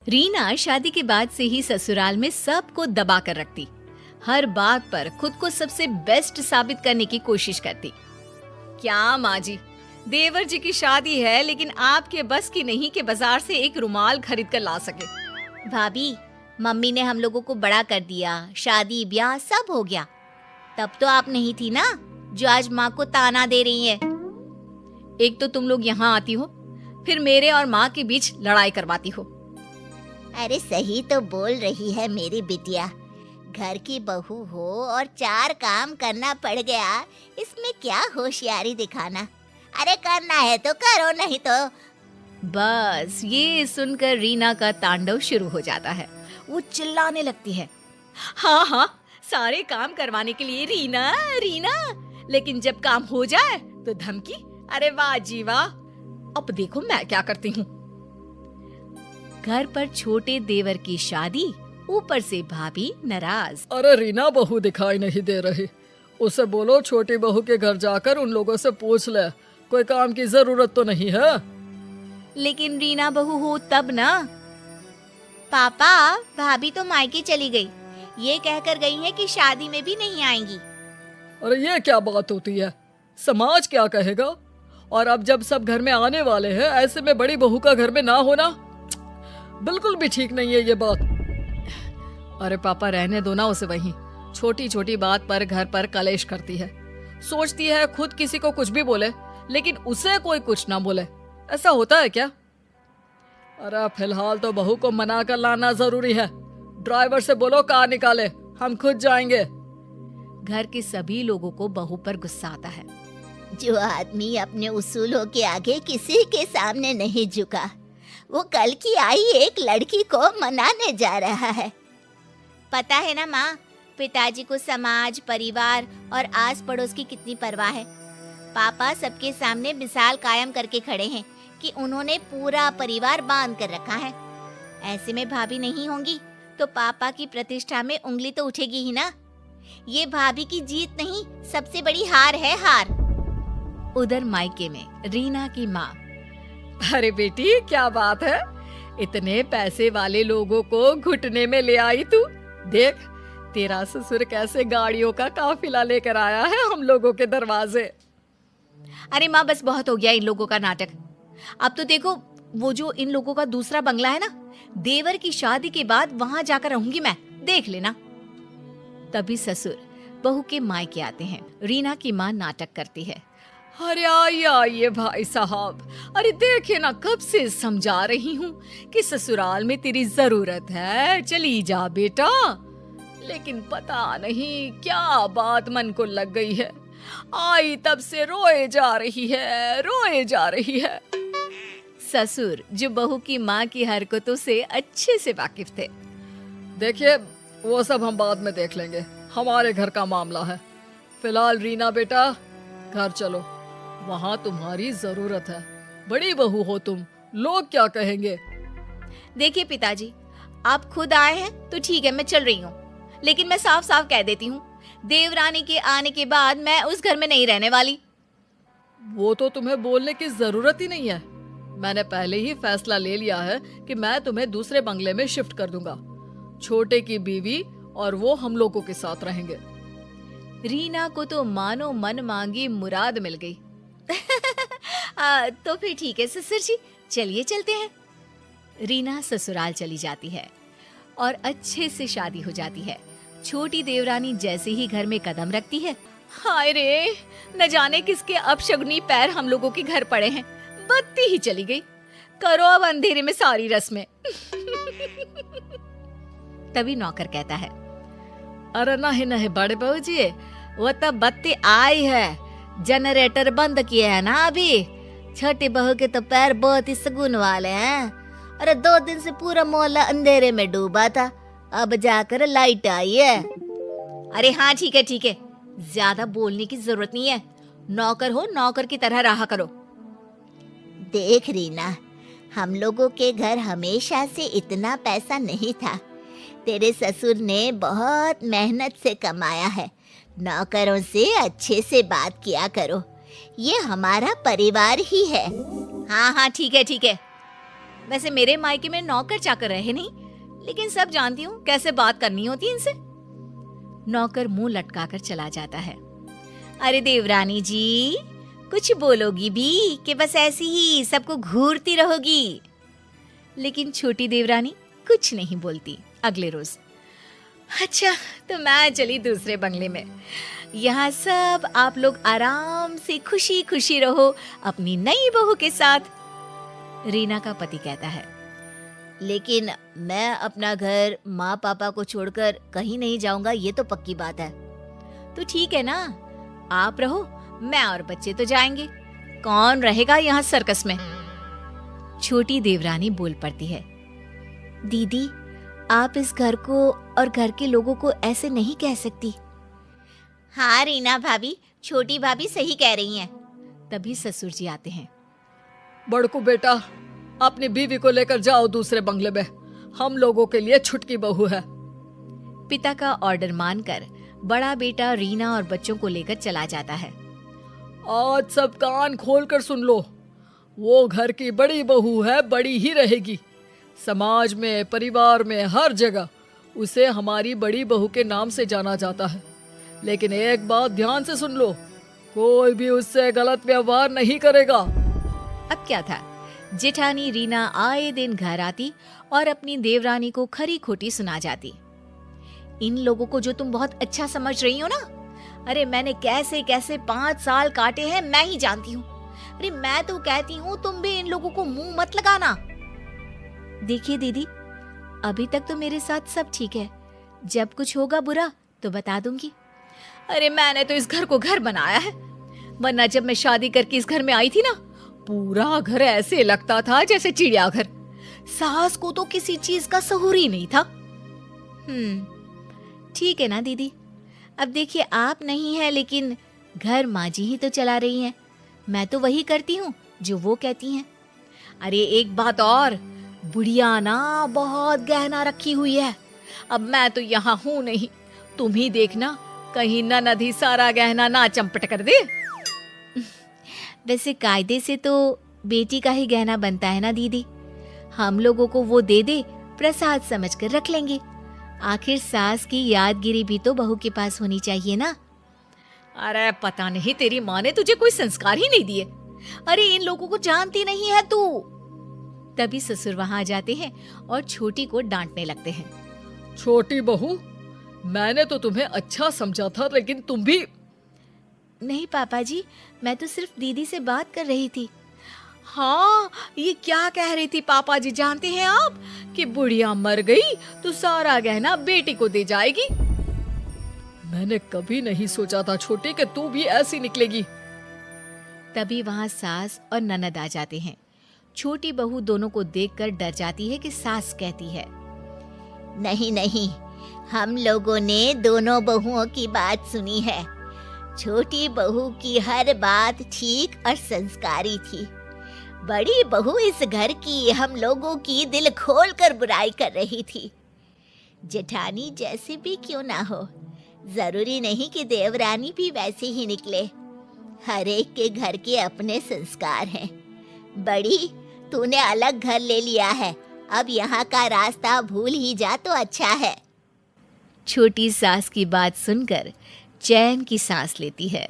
रीना शादी के बाद से ही ससुराल में सबको दबा कर रखती। हर बात पर खुद को सबसे बेस्ट साबित करने की कोशिश करती। क्या माँ जी, देवर जी की शादी है लेकिन आपके बस की नहीं कि बाजार से एक रुमाल खरीद कर ला सके। भाभी, मम्मी ने हम लोगों को बड़ा कर दिया, शादी ब्याह सब हो गया। तब तो आप नहीं थी ना, जो आज माँ को ताना दे रही है। एक तो तुम लोग यहाँ आती हो, फिर मेरे और माँ के बीच लड़ाई करवाती हो। अरे सही तो बोल रही है मेरी बिटिया। घर की बहू हो और 4 काम करना पड़ गया, इसमें क्या होशियारी दिखाना। अरे करना है तो करो, नहीं तो। बस ये सुनकर रीना का तांडव शुरू हो जाता है। वो चिल्लाने लगती है, हाँ हाँ, सारे काम करवाने के लिए रीना रीना, लेकिन जब काम हो जाए तो धमकी। अरे वाह जी वाह, अब देखो मैं क्या करती हूँ। घर पर छोटे देवर की शादी, ऊपर से भाभी नाराज। अरे रीना बहू दिखाई नहीं दे रही, उसे बोलो छोटी बहू के घर जाकर उन लोगों से पूछ ले, कोई काम की जरूरत तो नहीं है। लेकिन रीना बहू हो तब ना। पापा, भाभी तो मायके चली गई, ये कहकर गई है कि शादी में भी नहीं आएंगी। अरे ये क्या बात होती है, समाज क्या कहेगा। और अब जब सब घर में आने वाले हैं, ऐसे में बड़ी बहू का घर में ना होना बिल्कुल भी ठीक नहीं है ये बात। अरे पापा रहने दो ना उसे, वहीं छोटी छोटी बात पर घर पर कलेश करती है। सोचती है खुद किसी को कुछ भी बोले लेकिन उसे कोई कुछ ना बोले। ऐसा होता है क्या? अरे फिलहाल तो बहू को मना कर लाना जरूरी है। ड्राइवर से बोलो कार निकाले, हम खुद जाएंगे। घर के सभी लोगों को बहू पर गुस्सा आता है। जो आदमी अपने उसूलों के आगे किसी के सामने नहीं झुका, वो कल की आई एक लड़की को मनाने जा रहा है। पता है ना माँ, पिताजी को समाज, परिवार और आस पड़ोस की कितनी परवाह है। पापा सबके सामने मिसाल कायम करके खड़े हैं कि उन्होंने पूरा परिवार बांध कर रखा है। ऐसे में भाभी नहीं होंगी तो पापा की प्रतिष्ठा में उंगली तो उठेगी ही ना। ये भाभी की जीत नहीं, सबसे बड़ी हार है, हार। उधर मायके में रीना की माँ, अरे बेटी क्या बात है, इतने पैसे वाले लोगों को घुटने में ले आई तू। देख तेरा ससुर कैसे गाड़ियों का काफिला लेकर आया है हम लोगों के दरवाजे। अरे माँ बस बहुत हो गया इन लोगों का नाटक। अब तो देखो वो जो इन लोगों का दूसरा बंगला है ना, देवर की शादी के बाद वहां जाकर रहूंगी मैं, देख लेना। तभी ससुर बहू के मायके आते हैं। रीना की माँ नाटक करती है, अरे आइए भाई साहब, अरे देखे ना कब से समझा रही हूँ कि ससुराल में तेरी जरूरत है, चली जा बेटा। लेकिन पता नहीं क्या बात मन को लग गई है, आई तब से रोए जा रही है। ससुर जो बहू की माँ की हरकतों से अच्छे से वाकिफ थे। देखिए वो सब हम बाद में देख लेंगे, हमारे घर का मामला है। फिलहाल रीना बेटा घर चलो, वहाँ तुम्हारी जरूरत है। बड़ी बहू हो तुम, लोग क्या कहेंगे। देखिए पिताजी, आप खुद आए हैं तो ठीक है, मैं चल रही हूँ, लेकिन मैं साफ साफ कह देती हूँ, देवरानी के आने के बाद मैं उस घर में नहीं रहने वाली। वो तो तुम्हें बोलने की जरूरत ही नहीं है। मैंने पहले ही फैसला ले लिया है कि मैं तुम्हें दूसरे बंगले में शिफ्ट कर दूंगा। छोटे की बीवी और वो हम लोगों के साथ रहेंगे। रीना को तो मानो मन मांगी मुराद मिल गई। तो फिर ठीक है ससुर जी, चलिए चलते हैं। रीना ससुराल चली जाती है और अच्छे से शादी हो जाती है। छोटी देवरानी जैसे ही घर में कदम रखती है, हाय रे, न जाने किसके अपशगुनी पैर हम लोगों के घर पड़े हैं। बत्ती ही चली गई, करो अब अंधेरे में सारी रस्में। तभी नौकर कहता है, अरे नहीं बड़े बहू जी, वो तो बत्ती आई है, जनरेटर बंद किए है ना अभी। छोटी बहू के तो पैर बहुत ही सगुन वाले हैं। अरे 2 दिन से पूरा मोहल्ला अंधेरे में डूबा था, अब जाकर लाइट आई है। अरे हाँ ठीक है, ज्यादा बोलने की जरूरत नहीं है। नौकर हो, नौकर की तरह रहा करो। देख रीना, हम लोगों के घर हमेशा से इतना पैसा नहीं था। तेरे ससुर ने बहुत मेहनत से कमाया है। नौकरों से अच्छे से बात किया करो, ये हमारा परिवार ही है। हाँ ठीक है। वैसे मेरे मायके में नौकर चाकर रहे नहीं, लेकिन सब जानती हूँ कैसे बात करनी होती है इनसे। नौकर मुंह लटकाकर चला जाता है। अरे देवरानी जी, कुछ बोलोगी भी कि बस ऐसी ही सबको घूरती रहोगी? लेकिन छोटी देवरानी कुछ नहीं बोलती। अगले रोज, अच्छा तो मैं चली दूसरे बंगले में। यहाँ सब आप लोग आराम से खुशी खुशी रहो अपनी नई बहू के साथ। रीना का पति कहता है, लेकिन मैं अपना घर माँ पापा को छोड़कर कहीं नहीं जाऊंगा, ये तो पक्की बात है। तो ठीक है ना, आप रहो, मैं और बच्चे तो जाएंगे। कौन रहेगा यहाँ सर्कस में? छोटी देवरानी बोल पड़ती है। दीदी, आप इस घर को और घर के लोगों को ऐसे नहीं कह सकती। हाँ रीना भाभी, छोटी भाभी सही कह रही हैं। तभी ससुर जी आते हैं। बड़कू बेटा, अपनी बीवी को लेकर जाओ दूसरे बंगले में, हम लोगों के लिए छुटकी बहू है। पिता का ऑर्डर मानकर बड़ा बेटा रीना और बच्चों को लेकर चला जाता है। आज सब कान खोलकर सुन लो, वो घर की बड़ी बहू है, बड़ी ही रहेगी। समाज में, परिवार में, हर जगह उसे हमारी बड़ी बहू के नाम से जाना जाता है। लेकिन एक बात ध्यान से सुन लो, कोई भी उससे गलत व्यवहार नहीं करेगा। अब क्या था, जेठानी रीना आए दिन घर आती और अपनी देवरानी को खरी खोटी सुना जाती। इन लोगों को जो तुम बहुत अच्छा समझ रही हो ना, अरे मैंने कैसे कैसे 5 साल काटे हैं मैं ही जानती हूँ। अरे मैं तो कहती हूँ तुम भी इन लोगों को मुंह मत लगाना। देखिए दीदी, अभी तक तो मेरे साथ सब ठीक है, जब कुछ होगा बुरा तो बता दूंगी। अरे मैंने तो इस घर को घर बनाया है, वरना जब मैं शादी करके इस घर में आई थी ना, पूरा घर ऐसे लगता था जैसे चिड़ियाघर। सास को तो किसी चीज का सहूर ही नहीं था। ठीक है ना दीदी, अब देखिए आप नहीं है, लेकिन घर माँ जी ही तो चला रही हैं। मैं तो वही करती हूँ जो वो कहती हैं। अरे एक बात और, बुढ़िया ना बहुत गहना रखी हुई है। अब मैं तो यहाँ हूँ नहीं, तुम ही देखना कहीं ननद ही सारा गहना ना चंपट कर दे। वैसे कायदे से तो बेटी का ही गहना बनता है ना दीदी, हम लोगों को वो दे दे, प्रसाद समझकर रख लेंगे। आखिर सास की यादगिरी भी तो बहू के पास होनी चाहिए ना। अरे पता नहीं तेरी माँ ने तुझे कोई संस्कार ही नहीं दिए। अरे इन लोगों को जानती नहीं है तू। तभी ससुर वहां आ जाते हैं और छोटी को डांटने लगते हैं। छोटी बहू, मैंने तो तुम्हें अच्छा समझा था, लेकिन तुम भी। नहीं पापा जी, मैं तो सिर्फ दीदी से बात कर रही थी। हाँ, ये क्या कह रही थी पापा जी जानते हैं आप, कि बुढ़िया मर गई तो सारा गहना बेटी को दे जाएगी। मैंने कभी नहीं सोचा था छोटी कि तू भी ऐसी निकलेगी। तभी वहां सास और ननद आ जाते हैं। छोटी बहू दोनों को देखकर डर जाती है कि सास कहती है, नहीं नहीं, हम लोगों ने दोनों बहुओं की बात सुनी है। छोटी बहू की हर बात ठीक और संस्कारी थी। बड़ी बहू इस घर की हम लोगों की दिल खोल कर बुराई कर रही थी। जेठानी जैसे भी क्यों ना हो, जरूरी नहीं कि देवरानी भी वैसे ही निकले। हर एक के घर के अपने संस्कार हैं। बड़ी, तूने अलग घर ले लिया है, अब यहाँ का रास्ता भूल ही जा तो अच्छा है। छोटी सास की बात सुनकर चैन की सांस लेती है।